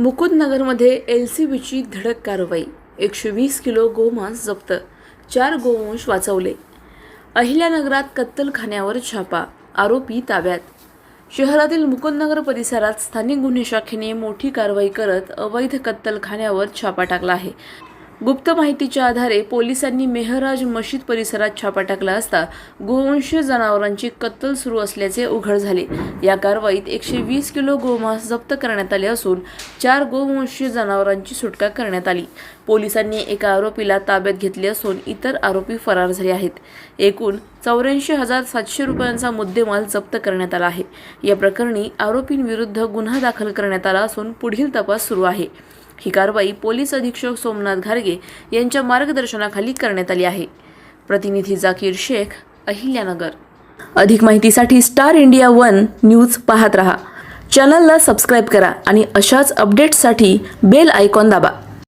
मुकुंदनगरमध्ये LCBची धडक कारवाई. 120 किलो गोमांस जप्त, 4 गोवंश वाचवले. अहिल्यानगरात कत्तलखान्यावर छापा, आरोपी ताब्यात. शहरातील मुकुंदनगर परिसरात स्थानिक गुन्हे शाखेने मोठी कारवाई करत अवैध कत्तलखान्यावर छापा टाकला आहे. गुप्त माहितीच्या आधारे पोलिसांनी मेहराज मशीद परिसरात छापा टाकला असता गोवंशीय जनावरांची कत्तल सुरू असल्याचे उघड झाले. या कारवाईत 120 किलो गोमांस जप्त करण्यात आले असून 4 गोवंशीय जनावरांची सुटका करण्यात आली. पोलिसांनी एका आरोपीला ताब्यात घेतले असून इतर आरोपी फरार झाले आहेत. एकूण 84,700 रुपयांचा मुद्देमाल जप्त करण्यात आला आहे. या प्रकरणी आरोपींविरुद्ध गुन्हा दाखल करण्यात आला असून पुढील तपास सुरू आहे. ही कारवाई पोलीस अधीक्षक सोमनाथ घारगे यांच्या मार्गदर्शनाखाली करण्यात आली आहे. प्रतिनिधी जाकीर शेख, अहिल्यानगर. अधिक माहितीसाठी स्टार इंडिया 1 न्यूज पाहत रहा. चॅनलला सबस्क्राईब करा आणि अशाच अपडेट्ससाठी बेल आयकॉन दाबा.